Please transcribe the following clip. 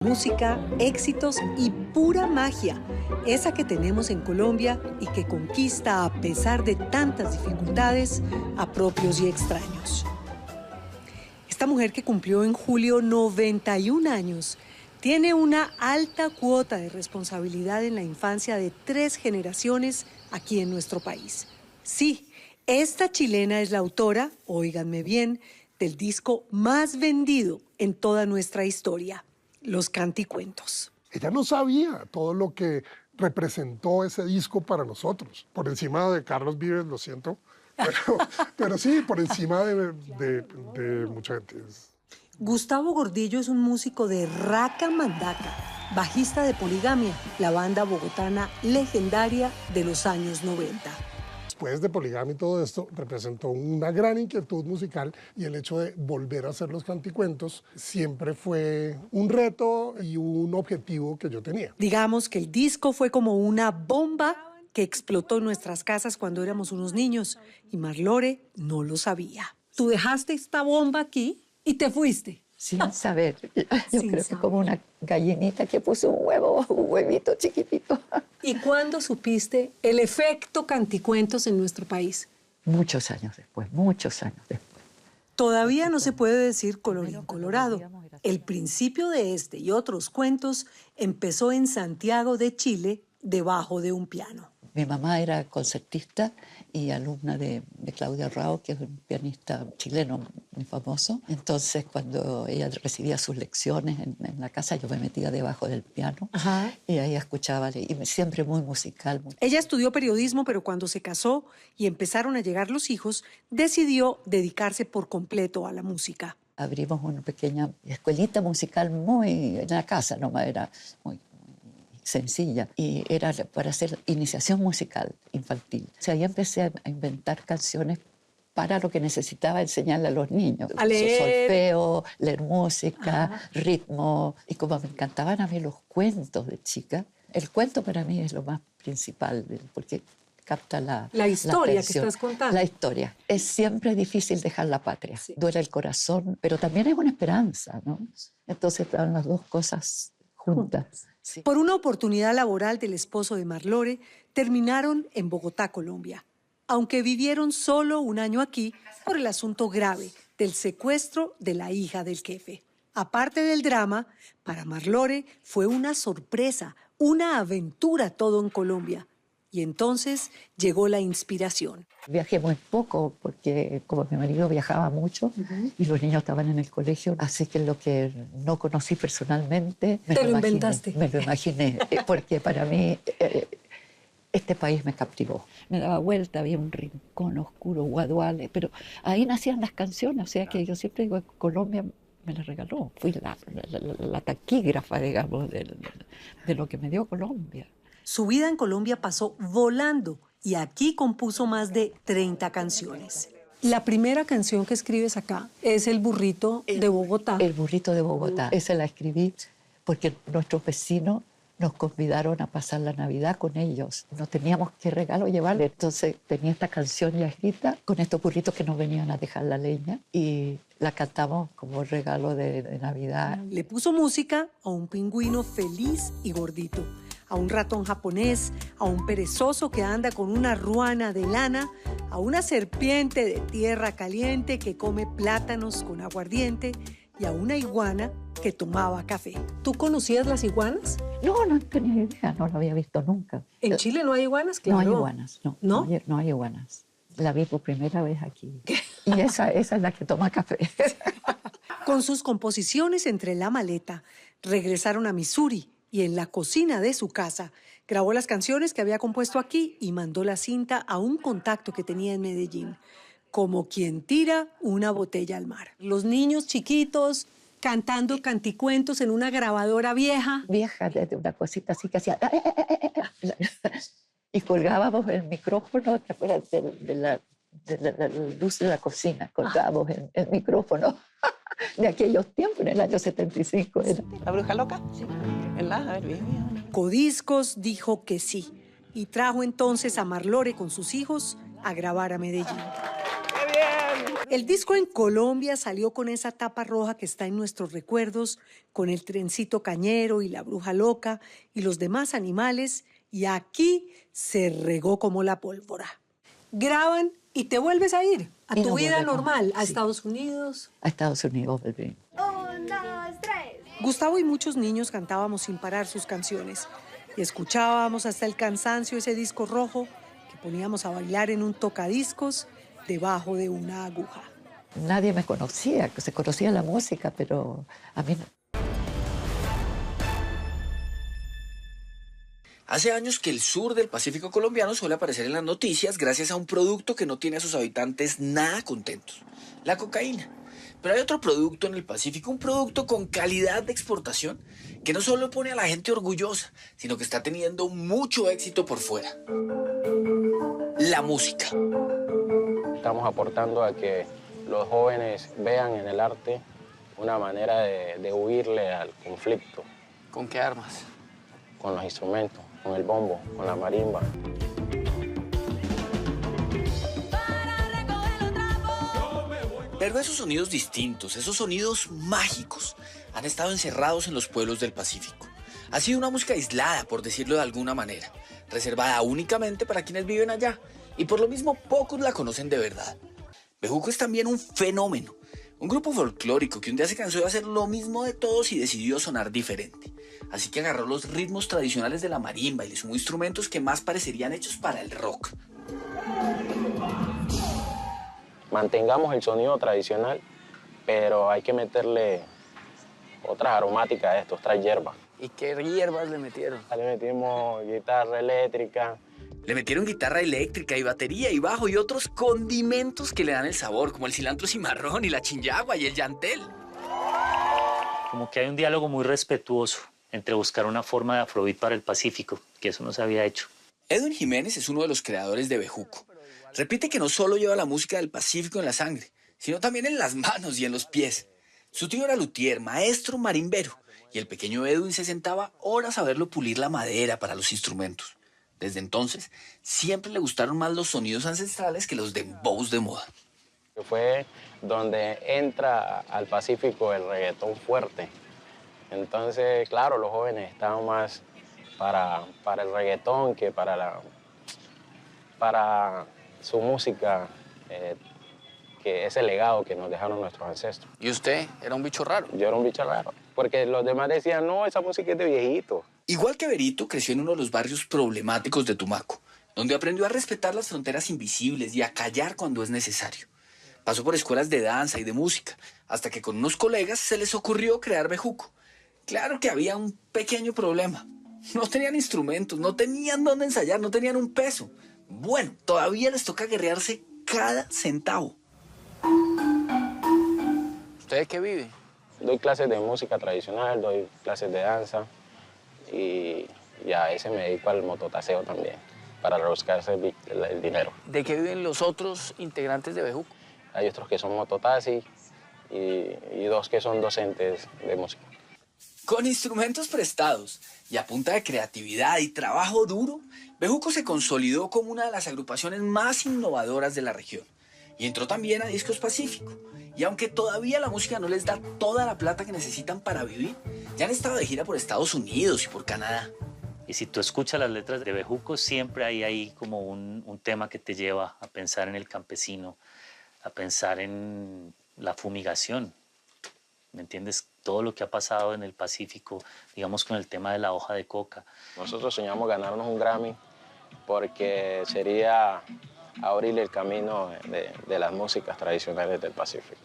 Música, éxitos y pura magia, esa que tenemos en Colombia y que conquista a pesar de tantas dificultades a propios y extraños. Esta mujer que cumplió en julio 91 años tiene una alta cuota de responsabilidad en la infancia de 3 generaciones aquí en nuestro país. Sí, esta chilena es la autora, óiganme bien, del disco más vendido en toda nuestra historia. Los Canticuentos. Ella no sabía todo lo que representó ese disco para nosotros. Por encima de Carlos Vives, lo siento, pero sí, por encima de mucha gente. Gustavo Gordillo es un músico de Raca Mandaca, bajista de Poligamia, la banda bogotana legendaria de los años 90. Después de Poligamia y todo esto, representó una gran inquietud musical y el hecho de volver a hacer los canticuentos siempre fue un reto y un objetivo que yo tenía. Digamos que el disco fue como una bomba que explotó en nuestras casas cuando éramos unos niños y Marlore no lo sabía. Tú dejaste esta bomba aquí y te fuiste. Sin saber. Yo Sin creo que saber. como una gallinita que puso un huevito chiquitito. ¿Y cuándo supiste el efecto Canticuentos en nuestro país? Muchos años después, muchos años después. Todavía no se puede decir colorín colorado. El principio de este y otros cuentos empezó en Santiago de Chile, debajo de un piano. Mi mamá era concertista y alumna de Claudia Rao, que es un pianista chileno muy famoso. Entonces, cuando ella recibía sus lecciones en la casa, yo me metía debajo del piano. Ajá. Y ahí escuchaba, y siempre muy musical. Ella estudió periodismo, pero cuando se casó y empezaron a llegar los hijos, decidió dedicarse por completo a la música. Abrimos una pequeña escuelita musical muy en la casa, nomás era muy sencilla, y era para hacer iniciación musical infantil. O sea, ahí empecé a inventar canciones para lo que necesitaba enseñarle a los niños. A leer. Solfeo, leer música, ritmo. Y como me encantaban a mí los cuentos de chica, el cuento para mí es lo más principal, porque capta la historia que atención. estás contando. La historia. Es siempre difícil dejar la patria. Sí. Duele el corazón, pero también es una esperanza, ¿no? Entonces estaban las dos cosas juntas. Sí. Por una oportunidad laboral del esposo de Marlore, terminaron en Bogotá, Colombia, aunque vivieron solo un año aquí por el asunto grave del secuestro de la hija del jefe. Aparte del drama, para Marlore fue una sorpresa, una aventura todo en Colombia. Y entonces llegó la inspiración. Viajé muy poco porque como mi marido viajaba mucho y los niños estaban en el colegio, así que lo que no conocí personalmente ¿Te lo inventaste? Me lo imaginé, porque para mí este país me captivó. Me daba vuelta, había un rincón oscuro, Guaduales, pero ahí nacían las canciones, o sea que yo siempre digo, Colombia me la regaló, fui la taquígrafa, digamos, de lo que me dio Colombia. Su vida en Colombia pasó volando y aquí compuso más de 30 canciones. La primera canción que escribes acá es El burrito de Bogotá. El burrito de Bogotá. Esa la escribí porque nuestros vecinos nos convidaron a pasar la Navidad con ellos. No teníamos qué regalo llevarle. Entonces tenía esta canción ya escrita con estos burritos que nos venían a dejar la leña y la cantamos como regalo de Navidad. Le puso música a un pingüino feliz y gordito, a un ratón japonés, a un perezoso que anda con una ruana de lana, a una serpiente de tierra caliente que come plátanos con aguardiente y a una iguana que tomaba café. ¿Tú conocías las iguanas? No tenía idea, no lo había visto nunca. ¿En Chile no hay iguanas? Claro. No hay iguanas, no. ¿No? No hay iguanas. La vi por primera vez aquí. Y esa es la que toma café. Con sus composiciones entre la maleta, regresaron a Missouri y en la cocina de su casa grabó las canciones que había compuesto aquí y mandó la cinta a un contacto que tenía en Medellín, como quien tira una botella al mar. Los niños chiquitos cantando canticuentos en una grabadora vieja. Vieja, de una cosita así que hacía... Y colgábamos el micrófono, ¿te acuerdas? De la luz de la cocina, colgábamos el micrófono de aquellos tiempos, en el año 75. Era. ¿La bruja loca? Sí. Codiscos dijo que sí y trajo entonces a Marlore con sus hijos a grabar a Medellín. ¡Qué bien! El disco en Colombia salió con esa tapa roja que está en nuestros recuerdos, con el trencito cañero y la bruja loca y los demás animales, y aquí se regó como la pólvora. Graban y te vuelves a ir a tu vida normal, a Estados Unidos. A Estados Unidos volví. 1, 2, 3. Gustavo y muchos niños cantábamos sin parar sus canciones y escuchábamos hasta el cansancio ese disco rojo que poníamos a bailar en un tocadiscos debajo de una aguja. Nadie me conocía, se conocía la música, pero a mí no. Hace años que el sur del Pacífico colombiano suele aparecer en las noticias gracias a un producto que no tiene a sus habitantes nada contentos, la cocaína. Pero hay otro producto en el Pacífico, un producto con calidad de exportación, que no solo pone a la gente orgullosa, sino que está teniendo mucho éxito por fuera. La música. Estamos aportando a que los jóvenes vean en el arte una manera de huirle al conflicto. ¿Con qué armas? Con los instrumentos, con el bombo, con la marimba. Pero esos sonidos distintos, esos sonidos mágicos, han estado encerrados en los pueblos del Pacífico. Ha sido una música aislada, por decirlo de alguna manera, reservada únicamente para quienes viven allá, y por lo mismo pocos la conocen de verdad. Bejuco es también un fenómeno, un grupo folclórico que un día se cansó de hacer lo mismo de todos y decidió sonar diferente. Así que agarró los ritmos tradicionales de la marimba y le sumó instrumentos que más parecerían hechos para el rock. Mantengamos el sonido tradicional, pero hay que meterle otras aromáticas a esto, otras hierbas. ¿Y qué hierbas le metieron? Le metimos guitarra eléctrica. Le metieron guitarra eléctrica y batería y bajo y otros condimentos que le dan el sabor, como el cilantro cimarrón y la chinyagua y el llantel. Como que hay un diálogo muy respetuoso entre buscar una forma de afrobeat para el Pacífico, que eso no se había hecho. Edwin Jiménez es uno de los creadores de Bejuco. Repite que no solo lleva la música del Pacífico en la sangre, sino también en las manos y en los pies. Su tío era luthier, maestro marimbero, y el pequeño Edwin se sentaba horas a verlo pulir la madera para los instrumentos. Desde entonces, siempre le gustaron más los sonidos ancestrales que los dembows de moda. Fue donde entra al Pacífico el reggaetón fuerte. Entonces, claro, los jóvenes estaban más para el reggaetón que para su música, que ese legado que nos dejaron nuestros ancestros. ¿Y usted era un bicho raro? Yo era un bicho raro, porque los demás decían, no, esa música es de viejito. Igual que Berito, creció en uno de los barrios problemáticos de Tumaco, donde aprendió a respetar las fronteras invisibles y a callar cuando es necesario. Pasó por escuelas de danza y de música, hasta que con unos colegas se les ocurrió crear Bejuco. Claro que había un pequeño problema. No tenían instrumentos, no tenían dónde ensayar, no tenían un peso. Bueno, todavía les toca guerrearse cada centavo. ¿Usted de qué vive? Doy clases de música tradicional, doy clases de danza y a veces me dedico al mototaseo también, para rebuscarse el dinero. ¿De qué viven los otros integrantes de Bejuco? Hay otros que son mototaxis y dos que son docentes de música. Con instrumentos prestados y a punta de creatividad y trabajo duro, Bejuco se consolidó como una de las agrupaciones más innovadoras de la región y entró también a Discos Pacífico. Y aunque todavía la música no les da toda la plata que necesitan para vivir, ya han estado de gira por Estados Unidos y por Canadá. Y si tú escuchas las letras de Bejuco, siempre hay ahí como un tema que te lleva a pensar en el campesino, a pensar en la fumigación. ¿Me entiendes? Todo lo que ha pasado en el Pacífico, digamos con el tema de la hoja de coca. Nosotros soñamos ganarnos un Grammy porque sería abrir el camino de las músicas tradicionales del Pacífico.